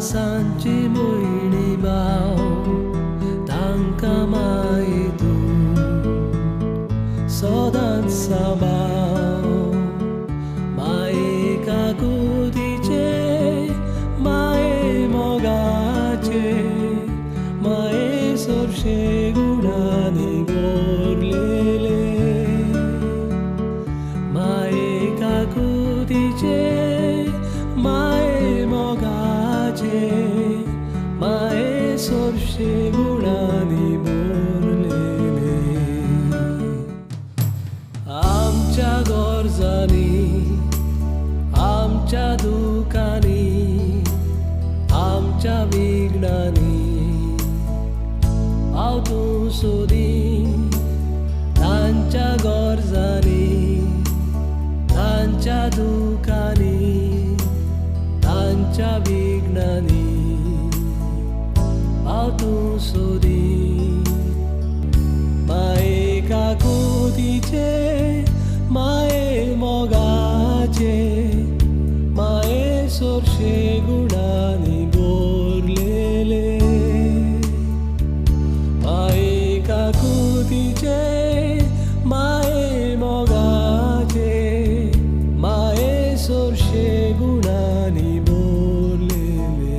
सांची मोहिनी बाव तांकां मायेतून सदांच सांबाळ माये काकुतीचे माये मोगाचे माये सोरशे गुणांनी भरलेले माये काकुतीचे माये मोगाचे माये सोरशे गुणांनी भरलेले आमच्या गरजांनी आमच्या दुखांनी आमच्या विघ्नांनी हांव तूं सोदीं तांच्या गरजांनी तांच्या दुखांनी तांच्या विघ्नांनी हांव तूं सोदीं माये काकुतीचे माये मोगाचे माये सोरशे गुणांनी भरलेले माये काकुतीचे माये मोगाचे माये सोरशे गुणांनी भरलेले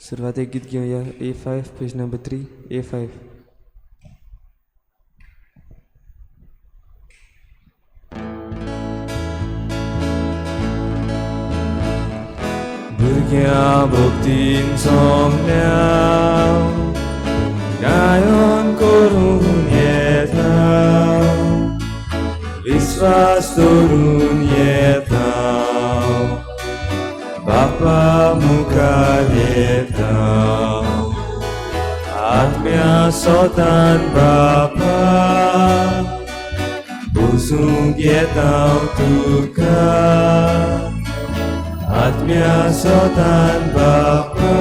सुरवात एक गीत घेऊया. A5 page number 3. A5. भुरग्या भक्तीन सोगल्या गायन करून येता, विश्वास दवरून येता, बापा मुखार येता, आत्म्या सोतान बापा बसूंक येता तुका, आत्म्या सोतान बापा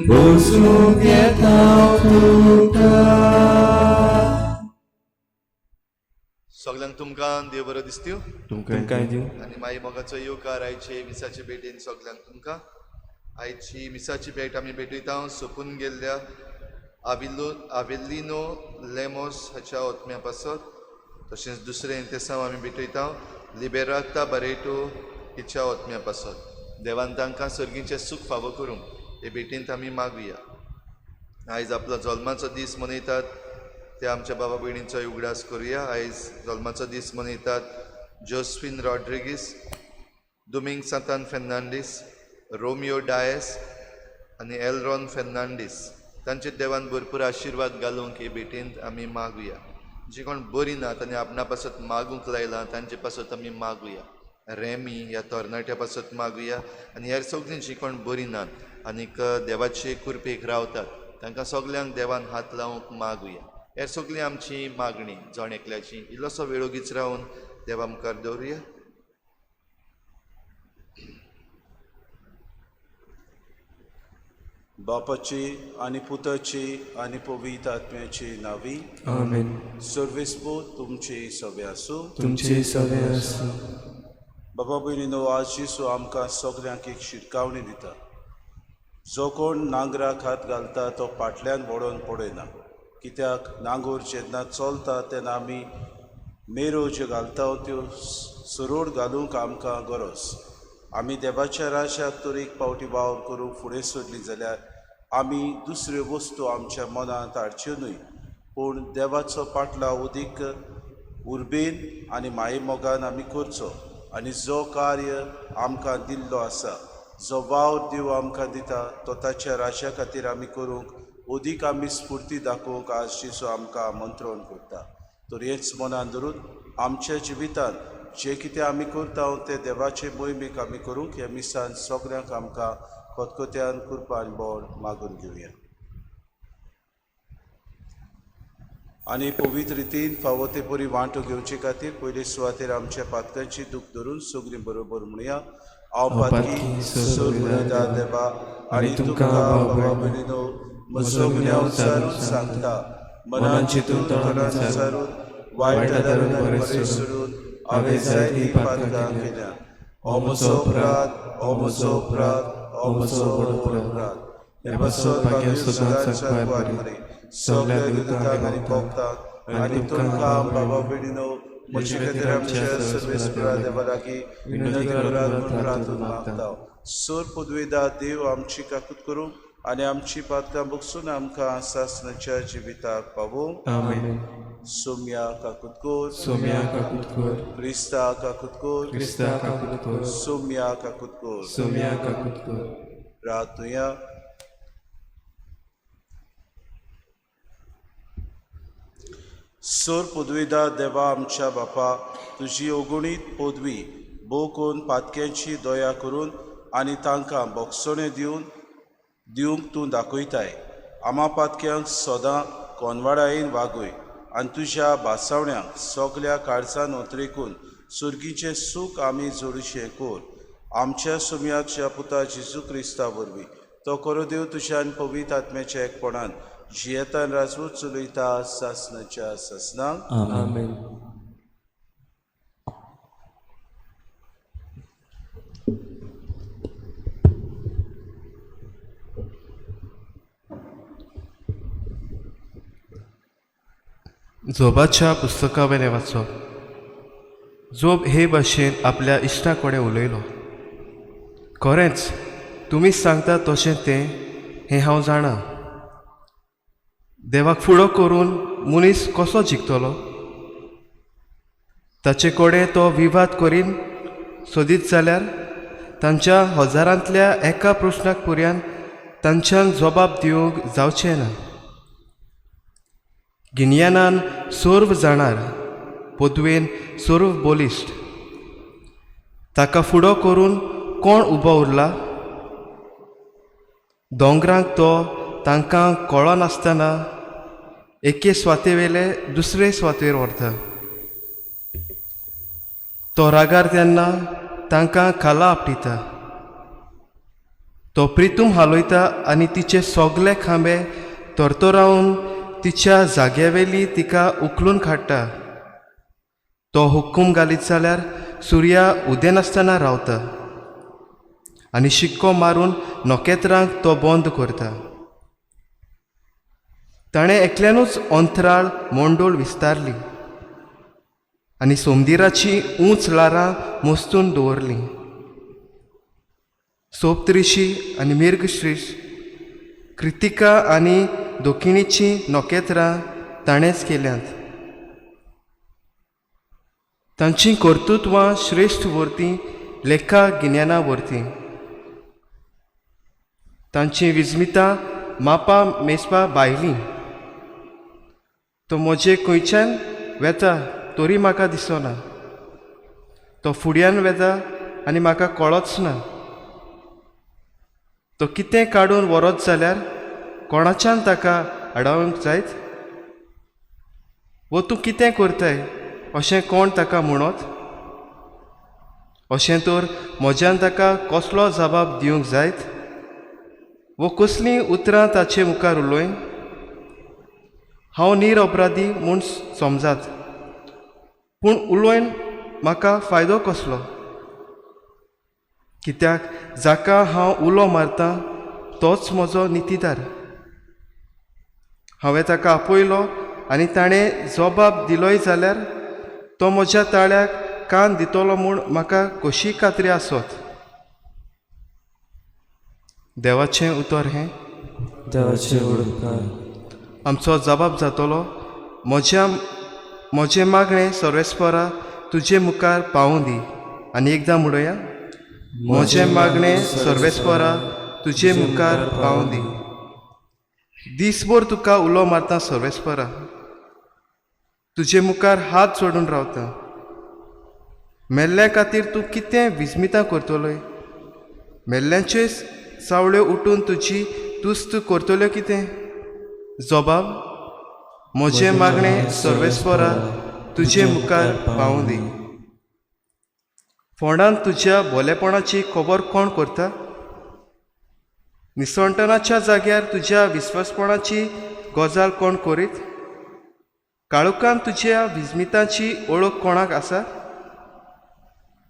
बसूंक येता तुका. सगळ्यांक तुमकां देव बरो दिसत्यो तुमकां दिवं. आनी माई मोगाचो येवकार आयचे मिसाचे भेटेन सगळ्यांक तुमकां. आयची मिसाची भेट आमी भेटयता सोंपून गेल्ल्या आवेलिनो लेमोस हाच्या ओतम्या पासत. तशेंच दुसरें इंतेसांव आमी भेटयता लिबेराता बारेटो हिच्या ओतम्या पासत. देवान तांकां सर्गीचें सूख फावो करूंक हे भेटेंत आमी मागुया. आयज आपलो जल्माचो दीस मनयतात ते आमच्या बाबा भयणींचो उगडास करुया. आयज जल्माचो दीस मनयतात जोस्फीन रॉड्रिगीस, दुमिंग सांतान फेर्नांडीस, रोमियो डायस आनी एलरॉन फेर्नांडीस. तांचे देवान भरपूर आशिर्वाद घालूंक हे भेटेंत आमी मागुया. जे कोण बरी नात आनी आपणा पासत मागूंक लायलां तांचे पासत आमी मागुया. रेमी ह्या तरणाट्या पासत मागुया आनी हेर सगळीं जीं कोण बरी नात आनीक देवाचे कृपेक रावतात तांकां सगल्यांक देवान हात लावंक मागुया. हेर सगळीं आमची मागणी जण एकल्याची इल्लोसो वेळोगीच रावन देवा मुखार दवरुया. बापाची आनी पुताची आनी पवित्र आत्म्याची नावी. आमेन. सर्वेस्पो तुमची सवे आसूं. तुमचे सवे आसूं. बाबा भयणीनो, आज जिसू आमकां सगल्यांक एक शिटकावणी दिता. जो कोण नांगराक हात घालता तो फाटल्यान वळोन पळयना, कित्याक नांगोर जेन्ना चलता तेन्ना आमी मेरो ज्यो घालता त्यो सरोड घालूंक आमकां गरज. आमी देवाच्या राज्याक तर एक पावटी वावर करूंक फुडें सरलीं जाल्यार आमी दुसऱ्यो वस्तू आमच्या मनांत हाडच्यो न्हय, पूण देवाचो पाटलाव उदीक उर्बेन आनी माये मोगान आमी करचो. आनी जो कार्य आमकां दिल्लो आसा, जो वावर देव आमकां दिता तो ताच्या राज्या खातीर आमी करूंक उदीक आमी स्फूर्ती दाखोवंक आज जिसू आमकां आमंत्रण करता. तर हेच मनान धरून आमच्या जिवितांत जे कितें आमी करता ते देवाचे मोहिमेक आमी करूंक ह्या मिसान सगळ्यांक आमकां खतखत्यान कृपा आनी बळ मागून घेवया. आनी पवित्र रितीन फावो ते बरी वांटो घेवचे खातीर पयले सुवातेर आमच्या पातकांची दूख धरून सगळीं बरोबर म्हणया. हांव पातकी सोदुदा देवा आनी तुमकां बाबा भयणीनो म्हजो गुन्यांव विचारून सांगता. मनान चिंतून तोंडान विचारून वायट दारून आनी बरें सोडून हांवें जायतीं पातकां केल्या. हो म्हजो अपराध, हो म्हजो अपराध, हो म्हजो व्हड अपराध. हे बसत भाग्य सदांच सांगपार बरें सगळ्या दुतांक आनी भक्तांक आनी तुमकां बाबा भयणीनो म्हजे खातीर आमच्या सर्वेस्परा देवा लागीं विनंती करात म्हूण रातून मागता. सर पदवेदा देव आमची काकूत करूं आनी आमची पातकां बगसून आमकां सासणाच्या जिविताक पावूं. आमेन. सोम्या काकूत कोर. सोम्या काकूत कोर. क्रिस्ता काकूत कोर. क्रिस्ता काकूत कोर. सोम्या काकूत कोर. सोम्या काकूत कोर. प्रार्थुया. सर पदवेदा देवा आमच्या बापा, तुजी अगणीत पदवी भोव कोण पातक्यांची दया करून आनी तांकां बोगसणे दिवंक तूं दाखयताय. आमा पातक्यांक सदां कोनवाडायेन वागय आनी तुज्या भासावण्यांक सगल्या काळजान उतरेकून सुर्गीचें सूख आमी जोडुशें कोर. आमच्या सुम्याच्या पुता जेजू क्रिस्ता वरवीं तो करो देव तुज्यान पवित्र आत्म्याच्या एकपणान जियेतान राजवूत चलयता सासणाच्या सासणांक. आमेन. जोबाच्या पुस्तका वेलें वाचप. जोब हे भाशेन आपल्या इश्टा कडेन उलयलो. खरेंच तुमीच सांगता तशें तें हें हांव जाणा. देवाक फुडो करून मनीस कसो जिखतलो? ताचे कडेन तो विवाद करीन सोदीत जाल्यार तांच्या हजारांतल्या एका प्रस्नाक पुर्यान तांच्यांक जबाब दिवंक जावचें ना. गिन्यानान सर्व जाणार, पदवेन सर्व बोलिश्ट. ताका फुडो करून कोण उबो उरला? दोंगरांक तो तांकां कळनासतना एके स्वातेवेले दुसरे स्वातेर व्हरता. तो रागार तेन्ना तांकां खाला आपटिता. तो प्रितूम हालयता आनी तिचे सोगले खांबे tortoरावन तिच्या जाग्यावेली तिका उखलून काडटा. तो हुक्कूम घालीत जाल्यार सुर्या उदेनासतना रावता आनी शिक्को मारून नोकेत्रांक तो बंद करता. ताणें एकल्यानूच अंतराळ मोंडोळ विस्तारली आनी सोमदिराची ऊंच लारां मोस्तून दवरलीं. सोपत्रिशी आनी मिर्गश्रीश, कृतिका आनी दोखिणीचीं नोकेत्रां ताणेंच केल्यांत. तांचीं कर्तुत्वां श्रेश्ठ वर्ती लेखा गिन्याना वर्ती. तांचीं विजमितां मापा मेजपा भायलीं. तो म्हजे खंयच्यान वेता तोरी म्हाका दिसना. तो फुड्यान वेता आनी म्हाका कळच ना. तो कितें काडून व्हरत जाल्यार कोणाच्यान ताका आडावंक जायत? वो तूं कितें करताय अशें कोण ताका म्हणत? अशें तर म्हज्यान ताका कसलो जबाब दिवंक जायत? वो कसलीं उतरां ताचे मुखार उलोयन? हांव निरअपराधी म्हूण समजात, पूण उलोवन म्हाका फायदो कसलो? कित्याक जाका हांव उलो मारतां तोच म्हजो नितीदार. हांवें ताका आपयलो आनी ताणें जबाब दिलोय जाल्यार तो म्हज्या ताळ्याक कान दितलो म्हूण म्हाका कशी खात्री आसत? देवाचें उतर हें. देवाचे उडोवकार. आमचो जबाब जातलो, म्हजें मागणें सर्वेस्परा तुजे मुखार पावूं दी. आनी एकदां म्हणुया, म्हजें मागणें सर्वेस्परा तुजे मुखार पावूं दी. दिसभर तुका उलो मारता सर्वेस्परा. तुजे मुखार हात जोडून रावता. मेल्ल्या खातीर तूं कितें विस्मितां करतलोय? मेल्ल्यांचे सावळ्यो उठून तुजी तुस्त करतल्यो कितें? जबाब, म्हजें मागणें सर्वेस्परा तुजे मुखार पावूं दी. फोंडांत तुज्या भोलेपणाची खबर कोण करता? निसवणपणाच्या जाग्यार तुज्या विस्वासपणाची गजाल कोण करीत? काळुकांत तुज्या विस्मितांची ओळख कोणाक आसा?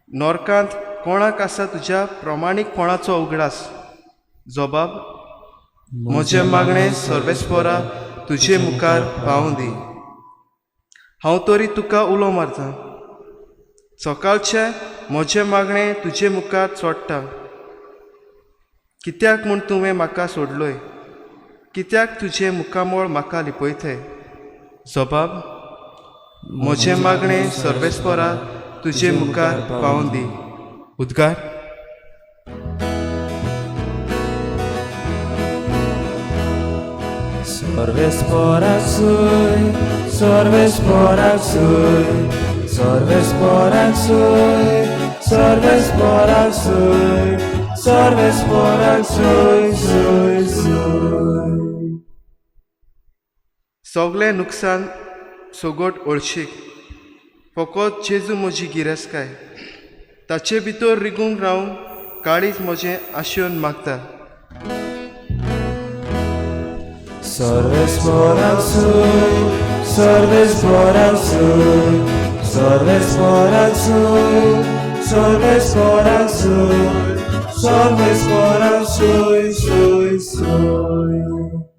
नोरकांत कोणाक आसा तुज्या प्रमाणीकपणाचो उगडास? जबाब, म्हजें मागणें सर्वेस्परा तुजे मुखार पावूं दी. हांव तरी तुका उलो मारतां. सकाळचें म्हजें मागणें तुजे मुखार चोडटा. कित्याक म्हूण तुवें म्हाका सोडलोय? कित्याक तुजें मुखामोळ म्हाका लिपयताय? जबाब, म्हजें मागणें सर्वेस्परा तुजे मुखार पावूं दी. उद्गार. Sorvesporak sui, sorvesporak sui, sorvesporak sui, sorvesporak sui, sorvesporak sui, sui, sui. सगळें नुकसान सोगोट अळशीक. फकत जेजू म्हजी गिरेस्तकाय. ताचे भितर रिगूंक रावन काळीज म्हजें आशेवन मागता. Sorvesporak sui, sorvesporak sui, sorvesporak sui, sorvesporak sui, sorvesporak sui, sui, sui.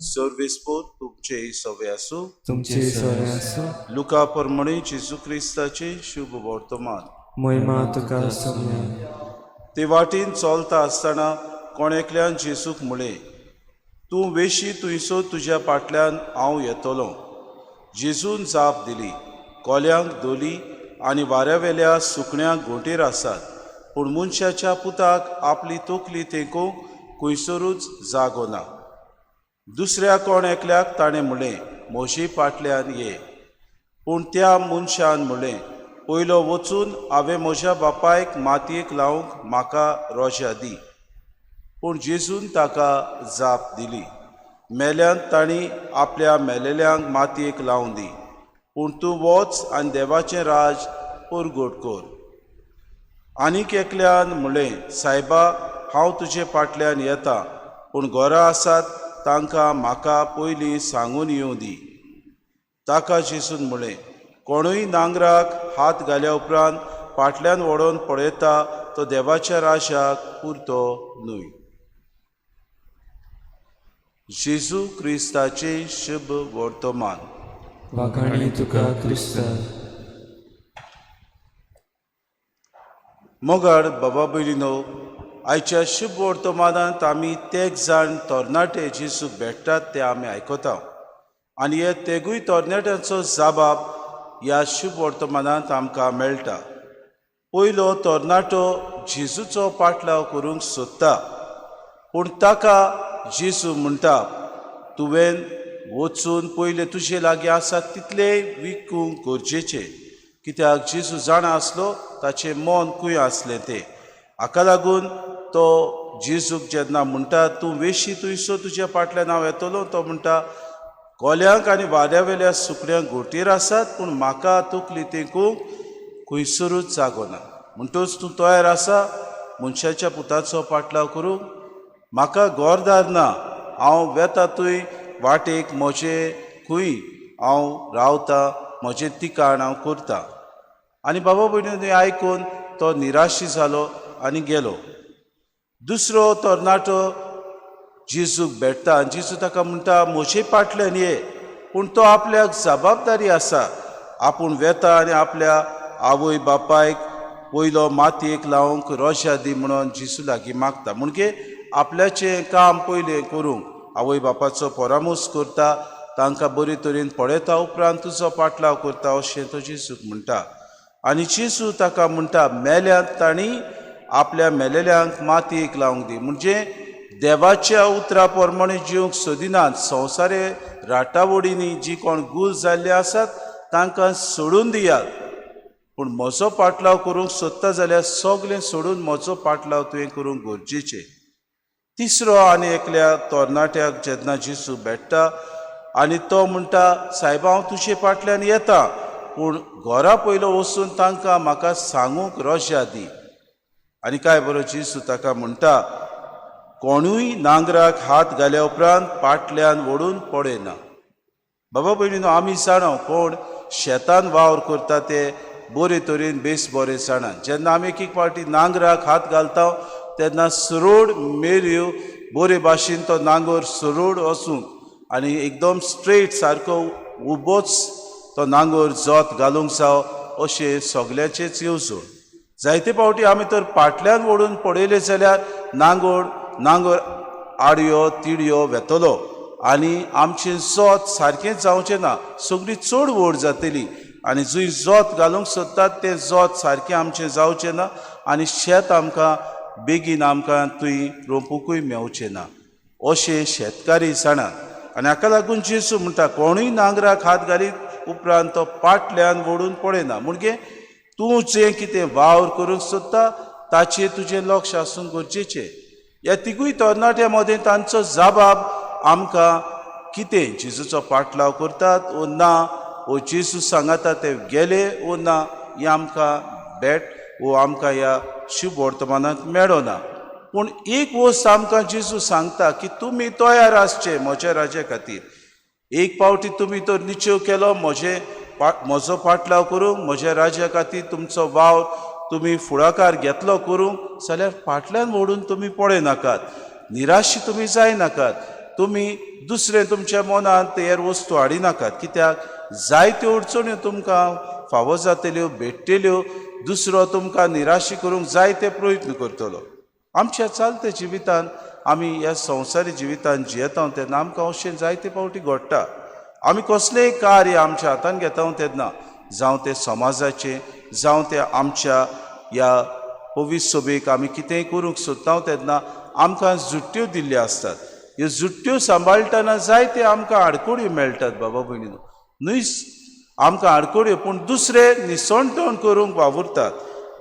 सर्वेस्पोर तुमचे सवे आसूं. तुमचे सोरे आसूं. लुका परमणी जेजू क्रिस्ताचे शुभ वर्तमान. महिमा तुका सगळ्या. ते वाटेन चलता आसतना कोण एकल्यान जेसूक म्हळें, तूं वेशी तुयसो तुज्या फाटल्यान हांव येतलों. जेजून जाप दिली, कोल्यांक दोली आनी वाऱ्यावेल्या सुकण्यांक घोंटेर आसात, पूण मनशाच्या पुताक आपली तोकली तेंकूंक खंयसरूच जागो ना. दुसऱ्या कोण एकल्याक ताणें म्हळें, म्हजे फाटल्यान ये. पूण त्या मनशान म्हळें, पयलो वचून हांवें म्हज्या बापायक मातयेक लावंक म्हाका रोज्या दी. पूण जेजून ताका जाप दिली, मेल्यांत तांणी आपल्या मेलेल्यांक मातयेक लावूं दी, पूण तूं वच आनी देवाचें राज परगट कर. आनीक एकल्यान म्हळें, सायबा, हांव तुजे फाटल्यान येता, पूण घरां आसात तांकां म्हाका पयलीं सांगून येवं दी. ताका जेजून म्हळें, कोणूय नांगराक हात घाल्या उपरांत फाटल्यान वळोन पळयता तो देवाच्या राजाक पुरतो न्हय. जेजू क्रिस्ताचे शुभ वर्तमान. वाखाणी तुका क्रिस्ता. मोगाड बाबा भयणीनो, आयच्या शुभ वर्तमानांत आमी तेग जाण तरणाटे जेजूक भेटतात ते आमी आयकता, आनी हे तेगूय तरणाट्यांचो जाबाब ह्या शुभ वर्तमानांत आमकां मेळटा. पयलो तरणाटो जेजूचो पाटलाव करूंक सोदता, पूण ताका जेजू म्हणटा, तुवें वचून पयले तुजे लागीं आसा तितलें विकूंक गरजेचें, कित्याक जेजू जाणा आसलो ताचें मोन खंय आसलें तें. हाका लागून तो जेजूक जेन्ना म्हणटा, तूं वेशी तुयसो तुज्या फाटल्यान हांव येतलों, तो म्हणटा, कोल्यांक आनी वाऱ्यावेल्या सुकण्यांक घोंटेर आसात, पूण म्हाका तोकली तेंकूंक खंयसरूच जागो ना. म्हणटच तूं तयार आसा मनशाच्या पुताचो पाटलाव करूंक? म्हाका घरदार ना, हांव वेता थंय वाटेक म्हजें खंय हांव रावतां, म्हजें ठिकाण हांव करतां. आनी बाबा भयणींनी आयकून तो निराशी जालो आनी गेलो. दुसरो तरणाटो जेजूक भेटता आनी जेजू ताका म्हणटा, म्हजे फाटल्यान ये. पूण तो आपल्याक जबाबदारी आसा. आपूण वेता आनी आपल्या आवय बापायक पयलो मातयेक लावंक रोज्या दी म्हणून जेजू लागीं मागता. म्हणजे आपल्याचें काम पयलें करूंक आवय बापाचो परामोस करता, तांकां बरे तरेन पळयता, उपरांत तुजो पाटलाव करता, अशें तो जेजूक म्हणटा. आनी जेजू ताका म्हणटा, मेल्यांत तांणी आपल्या मेलेल्यांक मातयेक लावंक दी. म्हणजे देवाच्या उतरा प्रमाणे जिवंक सोदिनात, संवसारे राटावडींनी जी कोण गूल जाल्ले आसात तांकां सोडून दियात. पूण म्हजो पाटलाव करूंक सोदता जाल्यार सगळें सोडून म्हजो पाटलाव तुवें करूंक गरजेचें. तिसरो आनी एकल्या तरणाट्याक जेन्ना जेजू भेटता आनी तो म्हणटा, सायबा, हांव तुजे फाटल्यान येता, पूण घरा पयलो वचून तांकां म्हाका सांगूंक रोज्या दी. आनी काय बरो जेजू ताका म्हणटा, कोणूय नांगराक हात घाल्या उपरांत फाटल्यान वळून पळयना. बाबा भयणीनो, आमी जाणा कोण शेतान वावर करता ते बरे तरेन बेस बरें जाणा. जेन्ना आमी एक फावटी नांगराक हात घालता तेन्ना सरळ मेऱ्यो बरे भाशेन तो नांगोर सरळ वचूंक आनी एकदम स्ट्रेट सारको उबोच तो नांगोर जोत घालूंक जावो, अशें सगल्याचेच येवजण. जायते फावटी आमी तर फाटल्यान वळून पळयले जाल्यार नांगोर आडयो तिडयो वेतलो आनी आमचें जोत सारकें जावचें ना, सगळी चड व्हड जातली आनी जंय जोत घालूंक सोदतात तें जोत सारकें आमचें जावचें ना आनी शेत आमकां बेगीन आमकां थंय रोंपूंकूय मेळचें ना, अशें शेतकारी जाणात. आनी हाका लागून जेजू म्हणटा, कोणूय नांगराक हात घालीत उपरांत तो फाटल्यान वळून पळयना. म्हणजे तूं जें कितें वावर करूंक सोदता ताचेर तुजें लक्ष आसूंक गरजेचें. ह्या तिगूय तरणाट्या मदें तांचो जाबाब आमकां कितें जेजूचो पाटलाव करतात वो ना, वो जेजू सांगता ते गेले वो ना, हें आमकां भेट वो आमकां ह्या शुभ वर्तमानांत मेळना. पूण एक वस्त आमकां जेजू सांगता की तुमी तयार आसचे म्हज्या राजा खातीर. एक फावटी तुमी तर निश्चय केलो म्हजो पाटलाव करूंक, म्हज्या राजा खातीर तुमचो वावर तुमी फुडाकार घेतलो करूंक, जाल्यार फाटल्यान वळून तुमी पळयनाकात, निराशी तुमी जायनाकात, तुमी दुसरें तुमच्या मनांत हेर वस्तू हाडिनाकात. कित्याक जायत्यो अडचण्यो तुमकां फावो जातल्यो, भेटतल्यो, दुसरो तुमकां निराशी करूंक जायते प्रयत्न करतलो. आमच्या चलते जिवितान आमी ह्या संवसारी जिवितान जियेता तेन्ना आमकां अशें जायते फावटी घडटा. आमी कसलेंय कार्य आमच्या हातान घेता तेन्ना जावं ते समाजाचें जावं ते आमच्या ह्या पवित्र सभेक आमी कितेंय करूंक सोदता तेन्ना आमकां जुट्ट्यो दिल्ल्यो आसतात. ह्यो जुट्ट्यो सांबाळटना जायते आमकां आडकोड्यो मेळटात बाबा भयणीनो. न्हय आमकां आडकोड्यो पूण दुसरे निसणटण करूंक वावुरतात.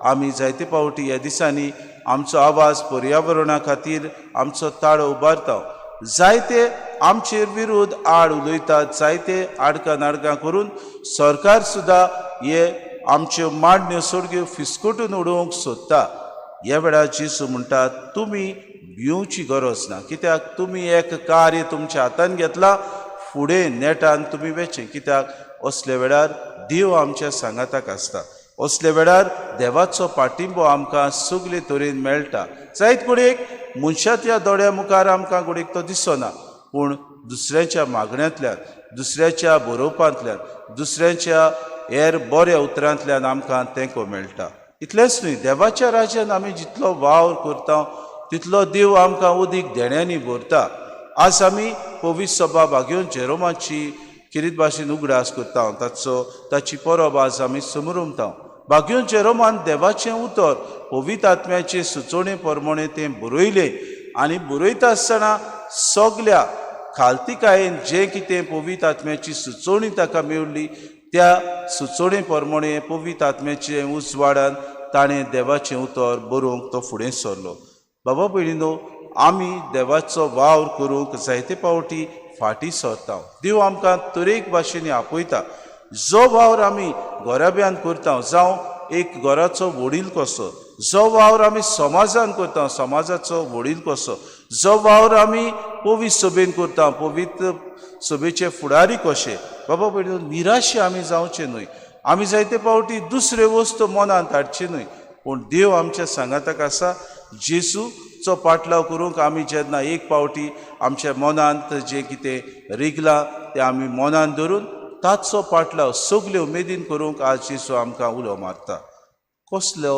आमी जायते फावटी ह्या दिसांनी आमचो आवाज पर्यावरणा खातीर आमचो ताळो उबारता. जायते आमचेर विरोध आड उलयतात, जायते आडकां नाडकां करून सरकार सुद्दां हे आमच्यो मांडण्यो सोडग्यो फिस्कटून उडोवंक सोदता. ह्या वेळार जेसू म्हणटात तुमी भिवची गरज ना, कित्याक तुमी एक कार्य तुमच्या हातान घेतला फुडें नेटान तुमी वेचें. कित्याक असले वेळार देव आमच्या सांगाताक आसता. असले वेळार देवाचो पाठिंबो आमकां सगळे तरेन मेळटा. जायत घडयेक मनशाच्या दोळ्या मुखार आमकां घडयेक तो दिसना, पूण दुसऱ्याच्या मागण्यांतल्यान, दुसऱ्याच्या बरोवपांतल्यान, दुसऱ्याच्या हेर बऱ्या उतरांतल्यान आमकां तेंको मेळटा. इतलेंच न्हय, देवाच्या राज्यान आमी जितलो वावर करता तितलो देव आमकां उदीक देण्यांनी भरता. आज आमी पवित्र सभा भाग्योन जेरोमाची किरीत भाशेन उगडास करता. ताची परब आज आमी समरुमता. भाग्योन जेरोमान देवाचें उतर पवित्र आत्म्याचे सुचोवणे प्रमाणे तें बरयलें आनी बरयता आसतना सगल्या खालतिकायेन जें कितें पवित्र आत्म्याची सुचोवणी ताका मेळ्ळी त्या सुचोवणे प्रमाणे पवित्र आत्म्याचे उजवाडान ताणें देवाचें उतर बरोवंक तो फुडें सरलो. बाबा भयणीनो, आमी देवाचो वावर करूंक जायते फावटी फाटीं सरता. देव आमकां तरेक भाशेनी आपयता. जो वावर आमी घोराब्यान करता, जावं एक घराचो वडील कसो, जो वावर आमी समाजान करता, समाजाचो वडील कसो, जो वावर आमी पवित्र सभेन करता, पवित्र सभेचे फुडारी कशे. बाबा भयणीनो, निराशे आमी जावचे न्हय. आमी जायते फावटी दुसरे वस्तू मनांत हाडचे न्हय, पूण देव आमच्या सांगाताक आसा. जेसूचो पाटलाव करूंक आमी जेन्ना एक फावटी आमच्या मनांत जें कितें रिगलां तें आमी मनांत धरून ताचो पाटलाव सगळे उमेदीन करूंक आज जेसू आमकां उलो मारता. कसलो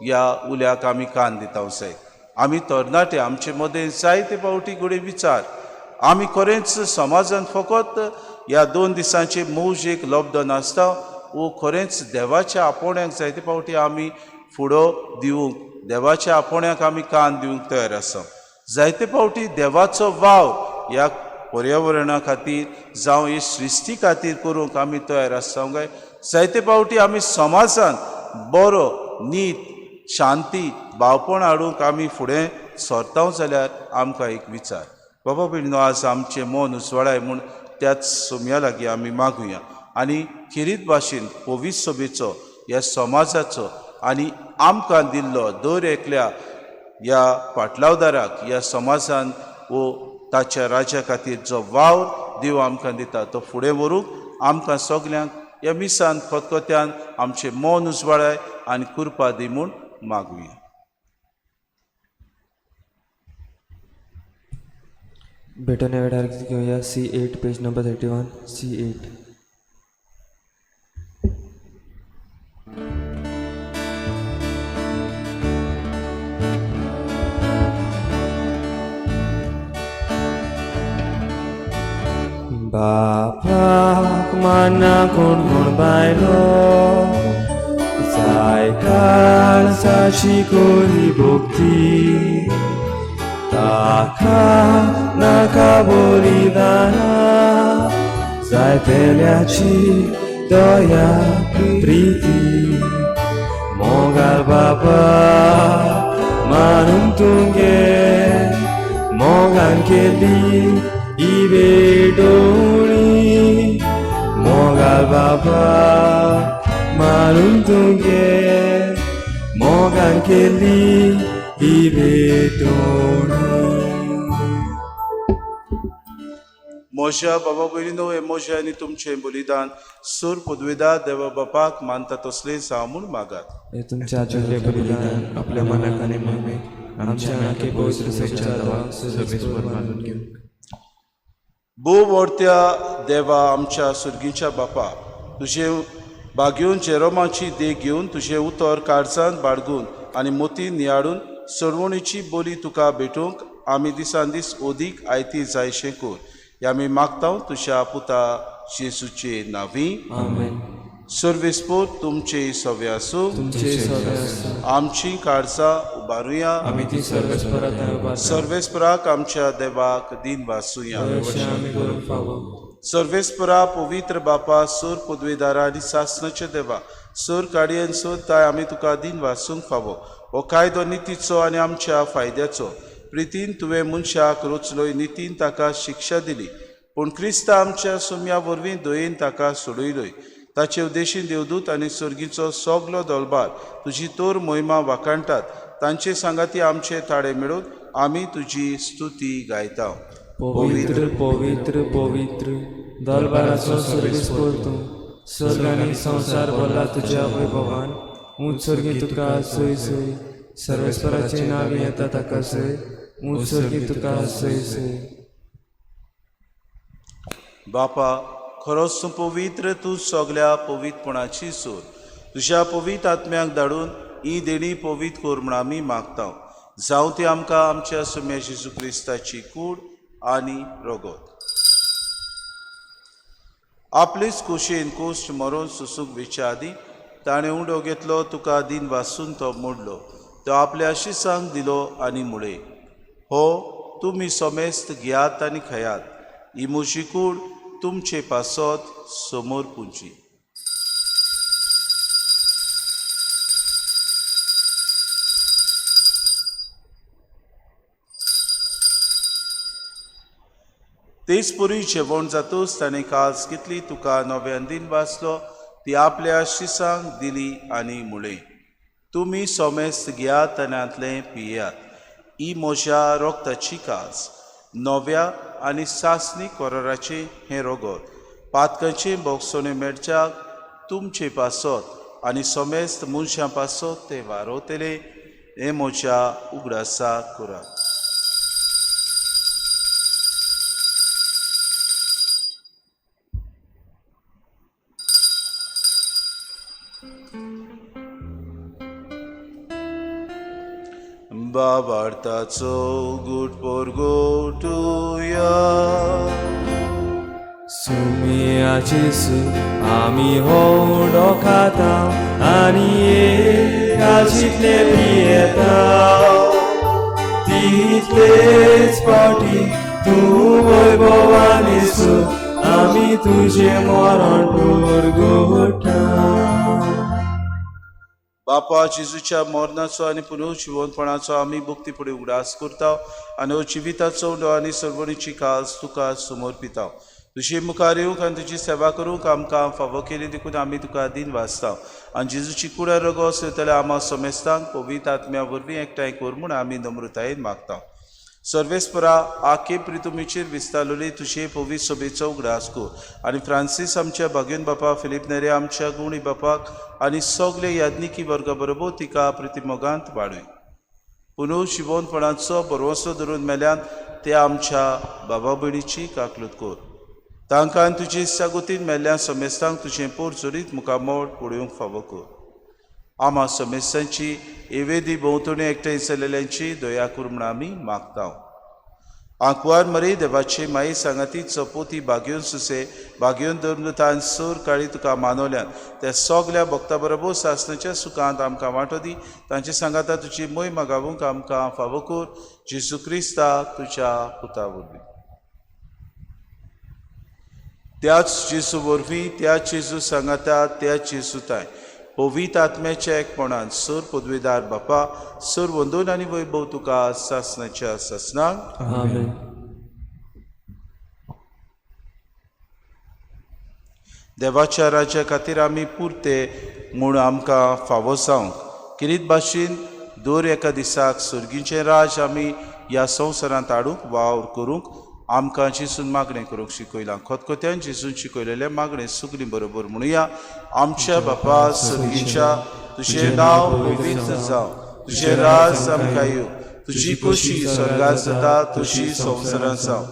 ह्या उल्याक आमी कान दिवंक जाय. आमी तरणाटे, आमचे मदें जायते फावटी घडये विचार. आमी खरेंच समाजान फकत ह्या 2 दिसांचे मौजेक लब्ध नासता, वो खरेंच देवाच्या आपोण्याक जायते फावटी आमी फुडो दिवंक, देवाच्या आपोण्याक आमी कान दिवंक तयार आसा. जायते फावटी देवाचो वाव ह्या पर्यावरणा खातीर जावं हे सृश्टी खातीर करूंक आमी तयार आसता काय. जायते फावटी आमी समाजान बरो नीत शांती भावपण हाडूंक आमी फुडें सरता जाल्यार आमकां एक विचार. बाबा भयणीनो, आज आमचें मन उजवाडाय म्हूण त्याच सोम्या लागीं आमी मागुया आनी खेरीत भाशेन पवित्र सभेचो, ह्या समाजाचो आनी आमकां दिल्लो दर एकल्या ह्या पाटलावदाराक ह्या समाजान वो ताच्या राज्या खातीर जो वावर देव आमकां दिता तो फुडें व्हरूंक आमकां सगल्यांक ह्या मिसान खतखत्यान आमचें मन उजवाडाय आनी कृपा दी म्हूण मागुया. भेटोने वेळार घेऊया C8 पेज नंबर 31. C8. बापाक माना कोण कोण बायलो जाय काळजाची कोरी भोगती ताका नाका बलिदाना जाय तेल्याची दया प्रीती मोगाल बापा मानून तुगे मोगान केली इवेडोळी मोगाल बाबा मारून तुगे मोगान केली इवेडोळी. मोशा बाबा भयणीनो, हे मोशा आनी तुमचें बलिदान सूर पदवेदार देवा बापाक मानता तसलें जावं म्हूण मागात. हे तुमच्या आचरले बलिदान आपल्या मनाक आनी मर्मेक आमच्या नाके पवित्र सभेस्वर मानून घेऊन. भोवोडत्या देवा आमच्या सुर्गीच्या बापा, तुजे भाग्योन जेरोमाची देख घेवन तुजें उतर काळजान बाळगून आनी मोतीन नियाळून सोडवणीची बोली तुका भेटूंक आमी दिसान दीस ओदीक आयती जायशें कोर हे आमी मागता तुज्या पुता जेजूचे नांवी. आमेन. सर्वेस्पोर तुमचे सव्या आसूं. तुमचे सगळे आसूं. आमची काळजां उबारुया. आमी ती सर्वेस्परांत उबारता. सर्वेस्पराक आमच्या देवाक दिन वाचुया. अशें आमी करूंक फावो. सर्वेस्परा पवित्र बापा सोर पदवेदारा आनी सासणाचे देवा सोर काडयेन सोर ताय आमी तुका दिन वाचूंक फावो. हो कायदो नितीचो आनी आमच्या फायद्याचो. प्रितीन तुवें मनशाक रोचलोय नितीन ताका शिक्षा दिली पूण क्रिस्ता आमच्या सोम्या वरवीं दयेन ताका सोडयलोय. ताचे उद्देशीन देवदूत आनी सर्गीचो सगलो दळबार तुजी तोर मोहिमा वाखाणटात. तांचे सांगाती आमचे ताळे मेळून आमी तुजी स्तुती गायता. पवित्र पवित्र पवित्र दरबाराचो सर्वेस्पोर तूं. स्वर्ग आनी संवसार भरला तुज्या वैभवान. उत्सर्गी तुका सय सय. सर्वेस्पराचें नांव येता ताका सय. उत्सर्गी तुका सय सय. बापा खरोच तूं पवित्र. तूं सगल्या पवित्रपणाची सोर. तुज्या पवित्र आत्म्याक धाडून ही देणी पवित्र कोर म्हूण आमी मागता. जावं ती आमकां आमच्या सुम्या जेजू क्रिस्ताची कूड आनी रोगोत. आपलेच कुशेन कोश्ट मरून सुसूंक विच्या आदी ताणें उंडो घेतलो तुका दिन वाचून तो मोडलो. तो आपल्या शिसांक दिलो आनी मुळे. हो तुमी सोमेस्त घेयात आनी खयात. ही म्हजी कूड तुमचे पासत समोर पुंजी. तेच पुरी जेवण जातूच ताणें कास कितली तुका नव्यान दिन वाचलो ती आपल्या शिसांक दिली आनी मुळे. तुमी सोमेस्त घेयात आनी आतलें पियात. ही म्हज्या रोगताची कास. नव्या आनी सासणी कोराराचे हें रोगोत. पातकांचें बोगसोने मेडच्याक तुमचे पासत आनी सोमेस्त मनशां पासत ते वारोतले. हें म्हज्या उगडासा करात. बाबार्ताचो गूट पोरगोटुया. सुमियाचेसु आमी होडो खाता आनी काजितले पियेता. तितलेच फावटी तूं वैभवान येसू आमी तुजें मरण पोरगोटा. बापा जेजूच्या मरणाचो आनी पुनर्जिवनपणाचो आमी भक्ती फुडें उगडास करता आनी हो जिविताचो उंडो आनी सर्वणीची कास तुका समर्पिता. तुजी मुखार येवंक आनी तुजी सेवा करूंक आमकां फावो केली देखून आमी तुका दिन वाचता. आनी जेजूची कुडा रगो जाल्यार आमा समेस्तांक पवित्र आत्म्या वरवीं एकठांय कर म्हूण आमी नम्रतायेन मागता. सर्वेस्परा आखे प्रितुमीचेर विस्तारलेली तुजे पवित्र सभेचो उगडास कर आनी फ्रांसीस आमच्या भाग्यन बापा फिलीप नेरे आमच्या गुणी बापाक आनी सगळे याज्ञिकी वर्गा बरोबर तिका प्रतिमोगांत वाडय. पुनर्जिवनपणाचो बरोवसो धरून मेल्यान ते आमच्या बाबा भयणीची काकलूत कर. तांकां आनी तुजे इश्टागोतीन मेल्ल्या समेस्तांक तुजें पोर चोरीत मुखामोड पळोवंक फावो कर. आमा समेस्तांची एवेदी भोंवतणी एकठांय जाल्ल्यांची दया कर म्हूण आमी मागता. आंकवार मरे देवाचे माई सांगाती चपोती भाग्योन सुसे भाग्योन धर्मतान सोर काळी तुका मानवल्यान त्या सगल्या भक्ता बरोबर सासणाच्या सुखांत आमकां वांटो दी. तांचे सांगाता तुजी मोय मागावूंक आमकां फावो कर. जेजू क्रिस्ता तुज्या पुता वरवीं. त्याच जेजू वरवीं त्याच जेजू सांगाता त्याच जेजूताय पवित्र आत्म्याच्या एकपणान सोर पदवेदार बापा सोर वंदन आनी वैभव तुका सासणाच्या सासणाक. आमेन. देवाच्या राज्या खातीर आमी पुरते म्हूण आमकां फावो जावंक किरीत भाशेन दर एका दिसाक सर्गीचें राज आमी ह्या संवसारांत हाडूंक वावर करूंक आमकां जेजून मागणें करूंक शिकयलां. खोतखोत्यान जेजून शिकयलेलें मागणें सगळीं बरोबर म्हणुया. आमच्या बापा सर्गीच्या तुजें नांव पवित्र जावं. तुजें राज आमकां येवं. तुजी खोशी स्वर्गांत जाता तशी संवसारांत जावं.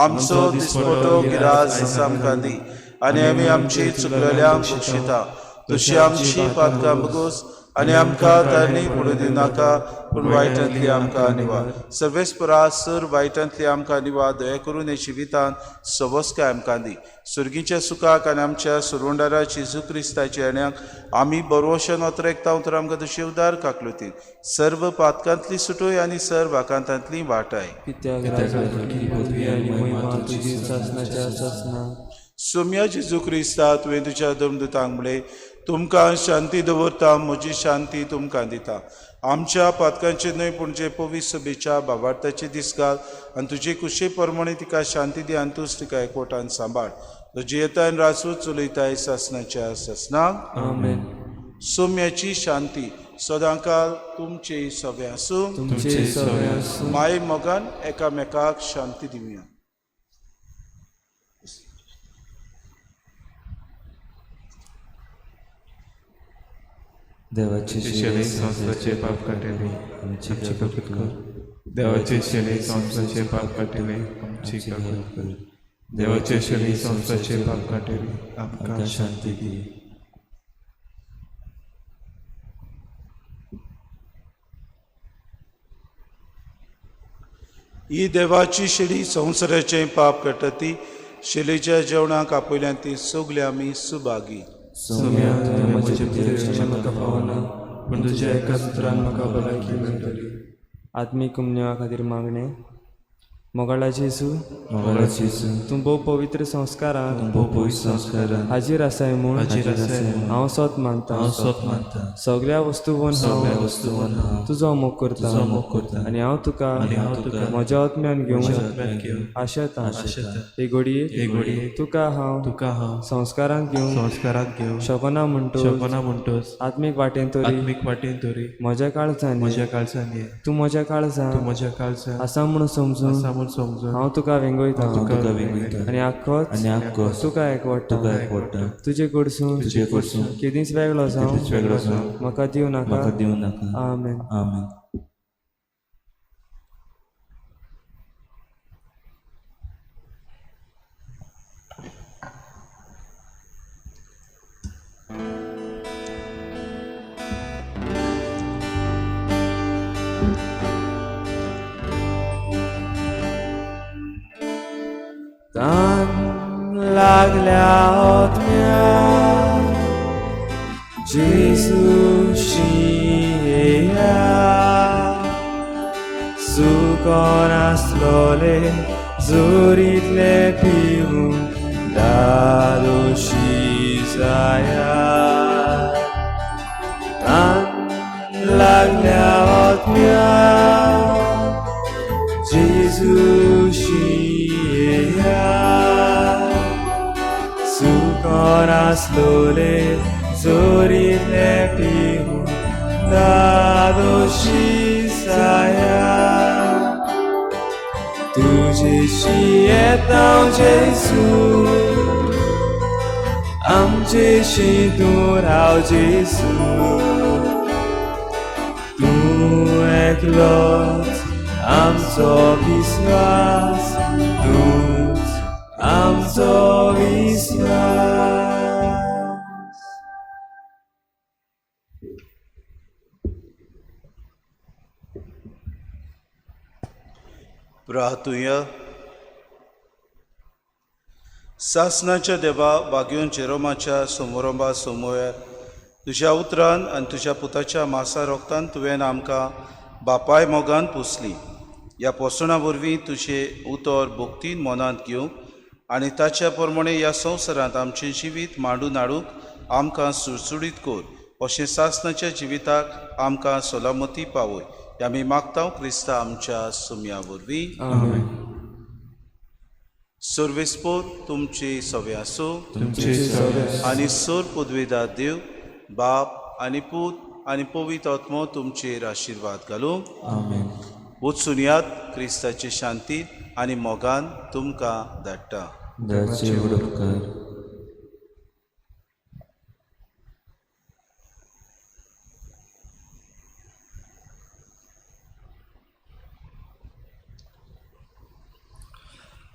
आमचो दिसपटो गिराज आमकां दी आनी आमी आमची चुकलेल्यांक बक्षिता. तशी आमची पातकां बगोस आनी आमकां तरणी पडूं दिवं नाका, पूण वायटांतली आमकां निवार. सर्वेस्परा सर वायटांतली आमकां निवार, दया करून हे जिवितान सबोसकाय आमकां दी. सुर्गीच्या सुखाक आनी आमच्या सुरवंडारा जेजू क्रिस्ताच्या येण्याक आमी बरोवशेन वतरेकता तर आमकां तुशी उदार काकलुती. सर्व पातकांतली सुटोय आनी सर्व आकांतांतली वाटाय. कित्याक राजवटी पदवी आनी महिमा तुजी सासनाच्या सासना. सोम्या जेजू क्रिस्ता तुवें तुज्या धर्मदुतांक म्हणलें, तुमकां शांती दवरता, म्हजी शांती तुमकां दिता. आमच्या पातकांचे न्हय पूण जे पवित्र सभेच्या भावार्थाचे दीस घाल आनी तुजे कुशे प्रमाणे तिका शांती दी आनी तूंच तिका एकवटान सांबाळ. तुजी येताय रासूच चलयताय सासनाच्या सासनाक. आमेन. सोम्याची शांती सदांकाल तुमचे सवे आसूं. तुमचे सगळे आसूं. माय मोगान एकामेकाक शांती दिवया. देवाचे शेळे संस्थाचे पाप काटिले आमची कबूल कर. देवाचे शेळे संस्थाचे पाप काटिले आमची कबूल कर. देवाचे शेळे संस्थाचे पाप काटिले आमकां शांती दी. ही देवाची शिडी संवसाराचें पाप काडटा. शिलेच्या जेवणाक आपयल्यान ती सगली आमी सुभागी. सोम्या तुवें म्हजे भितर म्हाका पावना, पूण तुज्या एका सुत्रान म्हाका भलायकी मेळटली. आत्मीक कुमन्या खातीर मागणे. मोगाळाचे येसू, मोगाळाचे येसू, तूं भोव पवित्र संस्कारांत भोव पवित्र संस्कारांत हाजीर आसाय म्हूण हांव हांव मानता. स्वत मानता. सगळ्या वस्तूवन सगळ्या वस्तूंवन हांव तुजो मोग करता. तुजो मोग करता. आनी हांव तुका म्हज्या आत्म्यान घेवंक आशेता. हे घडये तुका हांव संस्कारांत घेवंक शकना म्हणटोच आत्मीक वाटेन तरी म्हज्या काळजांनी तूं म्हज्या काळजांत आसा म्हूण समजून हांव तुका वेंगयता आनी आख्खोच तुका एकवटा. तुजे कडसून केदींच वेगळो जावं म्हाका दिवं नाका. आमेन. तान लागल्या ओतम्या जेजूशी येया. सुकोन आसलोले जोरीतले पिवून दादोशी जाया. तान लागल्या ओतम्या जेजूशी सुकोन आसलोले जोरीतले पिवून दादोशी जाया. तुजेशी येता जेजू, आमचेशी तूं राव जेजू. तूं एकलोच आमचो विस्वास, तूंच आमचो विस्वास. प्रार्थुया. सासनाच्या देवा वाग्यून जेरोमाच्या सोमोरंबा सोमोयर तुज्या उतरान आनी तुज्या पुताच्या मासा रोगतान तुवें आमकां बापाय मोगान पुसली. ह्या पोसणा वरवीं तुजें उतर भोक्तीन मनांत घेवंक आनी ताच्या प्रमाणे ह्या संवसारांत आमचें जिवीत मांडून हाडूंक आमकां सुळसुळीत कर. अशें सासनाच्या जिविताक आमकां सलामती पावय. हे आमी मागता क्रिस्ता आमच्या सुम्या वरवीं. सर्वेस्पोर तुमचे सवे आसूं आनी सर पदवेदार देव बाप आनी पूत आनी पवित्र आत्मो तुमचेर आशिर्वाद घालूं. वचून यात क्रिस्ताची शांती आनी मोगान तुमकां धाडटा.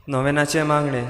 नोवेनाचे मागणे.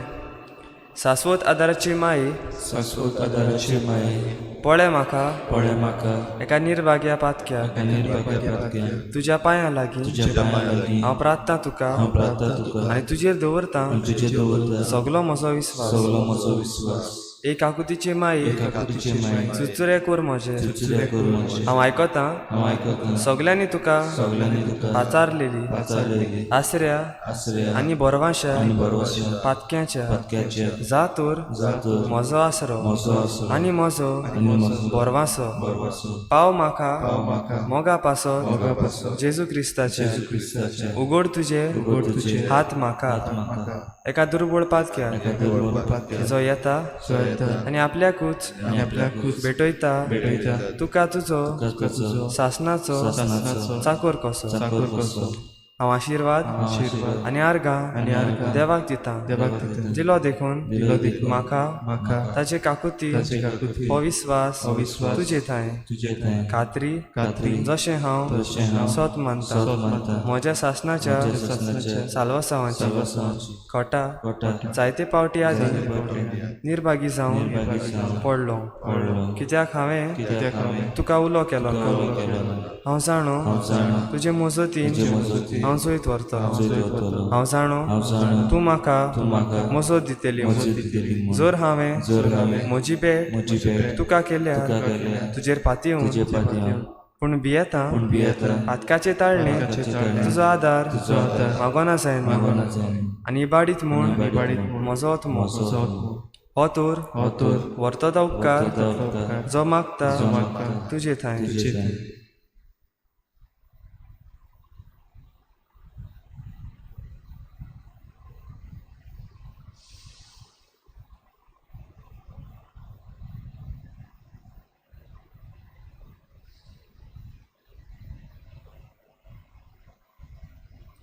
शाश्वत आदाराची माई शाश्वत आदाराचे माये पळय म्हाका पळय म्हाका एका निर्भाग्या पातक्या निर्भाग्या पातक्या तुज्या पांयां लागीं तुज्या पांयां लागीं हांव प्रार्थना तुका हांव प्रार्थना तुका आनी तुजेर दवरतां तुजे दवरता सगलो म्हजो विस्वास सगलो म्हजो विश्वास एक आकुतीची माई तुजे माये चुचुरे कोर म्हजे तुजे कर म्हजे हांव आयकतां हांव आयकतां सगल्यांनी तुका सगल्यांनी तुका पाचारलेली वाचारलेली आसऱ्या आश्रया आनी बोरवांशा आनी बरवाशा पातक्याच्या पातक्याच्या जातूर जातूर म्हजो आसरो म्हजो आसरो आनी म्हजो आनी म्हजो बोरवांसो बरवासो पाव म्हाका म्हाका मोगा पासो मोगा पासो जेजू क्रिस्ताचे क्रिस्ताचे उगड तुजे उगड तुजे हात म्हाका म्हाका एका दुर्बळ पातक्या दुर्बळ पातक्या जो येता सोयता आनी आपल्याकूच आनी आपल्याकूच भेटयता भेटयता तुका तुजो तुजो सासणाचो सासणाचो चाकोर कसो चाकोर कसो हांव आशिर्वाद आशिर्वाद आनी आर्गां देवाक दितां देवाक दिता दिलो देखून दिलो देखून म्हाका म्हाका ताचे काकुती ताचे काकुती अविस्वास अविस्वास तुजे थंय तुजे थंय खात्री खात्री जशें हांव जशें हांव सत मानता सत मानता म्हज्या सासणाच्या म्हज्या सासणाच्या साल्वसावांची साल्वसावांची खोटा कोटा जायते पावटी आदी निर्भागी निर्भागी जावन जावन पडलो पडलो कित्याक हांवें कित्याक हांवें तुका उलो केलो उलो केलो हांव जाणो हांव जाणा तुजे मोजतीन तुजे मजतीन हांव चोयत व्हरतलो चोयत व्हरतलो हांव जाणो हांव जाणा तूं म्हाका तूं म्हाका मजत दितेली मजत दितेली म्हूण. जर हांवें जर हांवें म्हजी भेट म्हजी भेट तुका केल्या तुका केल्या तुजेर पातयेवन तुजे पातयेवन पूण भियेतां पूण भियेतां पातकाचे ताळणे ताळणे तुजो आदार तुजो आदार मागोना जायना मागोना जायना आनी इबाडीत म्हूण इबाडीत म्हूण म्हजो आत्मो म्हजो आत्मो हो तर हो तर व्हरतो तो उपकार तो उपकार जो मागता जो मागता तुजे थंय तुजे थंय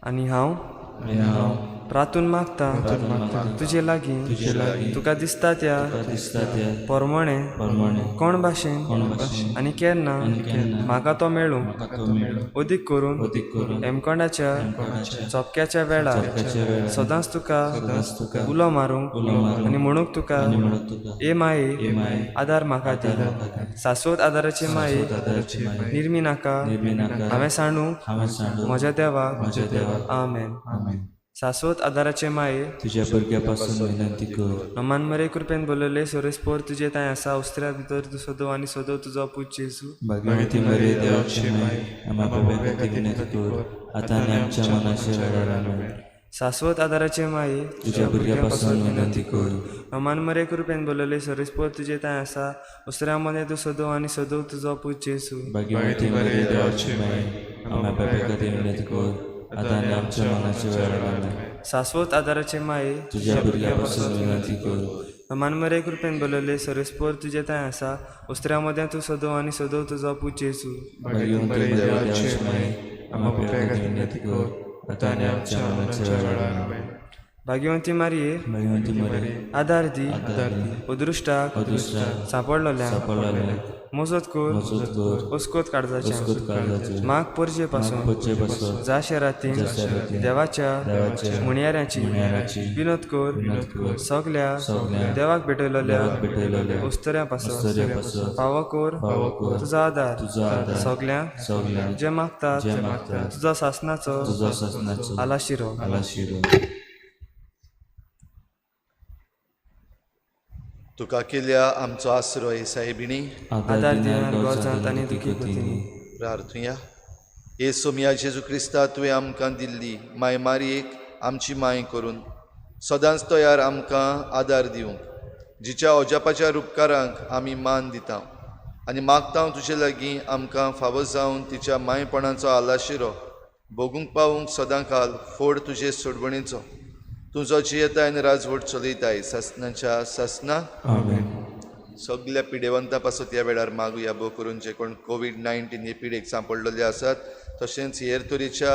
आनी हांव आनी हांव प्रार्थून मागता तुजे लागीं तुजे लागीं तुका दिसता त्या तुका दिसता त्या पोरमोणे प्रमाणे कोण भाशेन कोण भाशेन आनी केन्ना केन्ना म्हाका तो मेळूं म्हाका तो मेळ्ळो अदीक करून अदीक करून एमकोंडाच्या कोणाच्या चोपक्याच्या वेळार चोपक्याच्या वेळार सदांच तुका सदांच तुका उलो मारूंक उलो मारूंक आनी म्हणूंक तुका आनी म्हणून तुका ए माये ए माये आदार म्हाका दी म्हाका दी. शाश्वत आदाराची माये आदाराची माये निर्मी नाका निर्मी नाका हांवें सांडूंक हांवें सांडून म्हज्या देवाक म्हज्या देवाक आमेन आमेन शाश्वत आदाराचे माये तुज्या भुरग्यापासून विनंती कर नमान मरे कृपेन बोलले सोरेस्पोर तुजे थंय आसा उस्त्र्या भितर तूं सोदो आनी सोदो तुजो पूज जेजू भगवती मरे देवाची माय आम्हा बाबाची विनंती कर आता आनी आमच्या मनाच्या वेळार आमेन शाश्वत आदाराचे माये तुज्या भुरग्यापासून विनंती कर नमान मरे कृपेन बोलले सोरेस्पोर तुजे थंय आसा उस्त्र्या मध्ये तूं सोदो आनी सोदो तुजो पूज जेजू भगवती मरे देवाची माय आम्हा बाबाची विनंती कर आता आनी आमच्या मनाच्या वेळार आमेन शाश्वत आदाराचे माये तुज्या भुरग्यापासून विनंती कर नमान मरे कृपेन बोलले सोरेस्पोर तुजे थंय आसा उस्त्र्या मध्ये तूं सोदो आनी सोदो तुजो पूज जेजू भगवती मरे देवाची माय आम्हा बाबाची विनंती कर आता आनी आमच्या मनाच्या वेळार आमेन भाग्यवंती मारये भगवती मरे आदार दी आदार दी उदृश्टाक अदृश्टाक सापडलोल्यांक सापडलेल्या मजत कर मजत कर उसकोत काळजाचे उसकोत काळजाचे माग पोरजे पासून पच्चे पासून जा शहरातील शहरातील देवाच्या देवाच्या मुणयाऱ्याची मुणयाऱ्याची विनोद विनोद कर कर सगल्या सगल्या देवाक भेटयलोल्या देवाक भेटयलेल्या उस्तऱ्या पासून उस्तऱ्यापासून फावो कर फावो कर तुझा आदार तुजो आदार सगल्यांक सगल्यांक जे मागतात जे मागतात तुझा शासनाचो तुजो शासनाचो आला शिरो आला शिरो तुका केल्या आमचो आसरो हे साहेबिणी आदार दिनार गरजांत आनी दुखी गतींनी प्रार्थुया हे सोमिया जेजू क्रिस्ता तुवें आमकां दिल्ली माय मारयेक आमची माय करून सदांच तयार आमकां आदार दिवंक जिच्या अजापाच्या उपकारांक आमी मान दिता आनी मागता तुजे लागीं आमकां फावो जावन तिच्या मायपणाचो आलाशिरो भोगूंक पावूंक सदां काल फोड तुजे सोडवणीचो तुजो जियेताय आनी राजवट चलयताय सासनाच्या सासना आमेन सगळ्या पिडेवंता पासून ह्या वेळार मागुया भोव करून जे कोण कोविड-19 हे पिडेक सांपडलेले आसात तशेंच हेर तरेच्या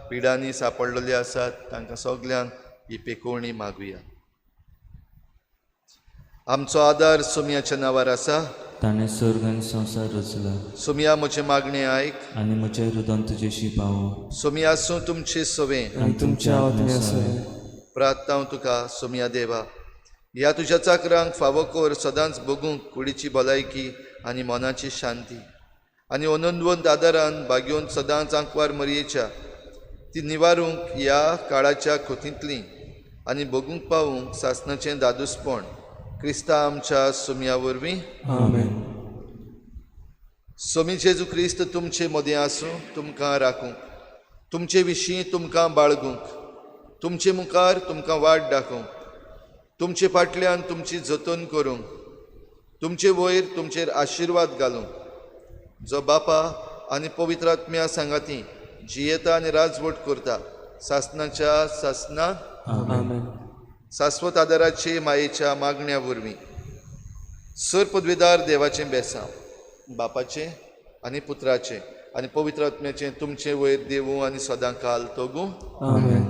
पिडांनी सांपडलेले आसात तांकां सगल्यांक ही पेकोवणी मागुया आमचो आदार सोमियाच्या नांवार आसा ताणें स्वर्ग आनी संवसार रचला सोमिया म्हजे मागणें आयक आनी म्हजें हृदय तुजेशी पावो सोमिया आसूं तुमचे सवें आनी तुमच्या आत्म्या सय प्रार्थना तुका सोमिया देवा ह्या तुज्या चाकरांक फावो कोर सदांच बगूंक कुडीची भलायकी आनी मनाची शांती आनी ओनंदवंत आदारान भाग्योन सदांच आंकवार मरयेच्या ती निवारूंक ह्या काळाच्या खोतींतली आनी बगूंक पावूंक सासणाचें दादूसपण क्रिस्ता आमच्या सुमया वरवीं आमेन. सोमी जेजू क्रिस्त तुमचे मदें आसूं तुमकां राखूंक तुमचे विशीं तुमकां बाळगूंक तुमचे मुखार तुमकां वाट दाखोवंक तुमचे फाटल्यान तुमची जतन करूंक तुमचे वयर तुमचेर आशिर्वाद घालूंक जो बापा आनी पवित्र आत्म्या सांगाती जियेता आनी राजवट करता सासणाच्या सासणां आमेन. शाश्वत आदाराचे मायेच्या मागण्या वरवीं सर पदवीदार देवाचें बेसांव बापाचें आनी पुत्राचें आनी पवित्र आत्म्याचें तुमचे वयर देवूं आनी सदां काल तोगूं आमेन.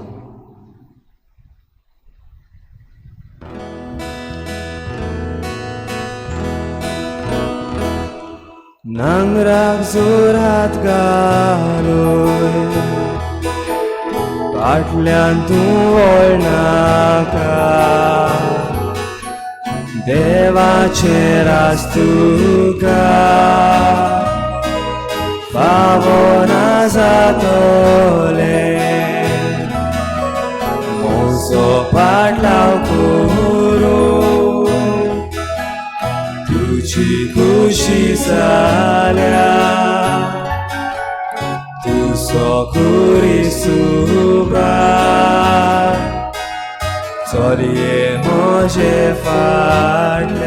नांगराक जोरात घालोय फाटल्यान तूं वळनाका देवाचेर आस्तुका फावो ना जातोले मोसो पाटलाव करूं तुजी खुशी जाल्या तुजो कुरिसुबार चलये म्हजे फाटल्यान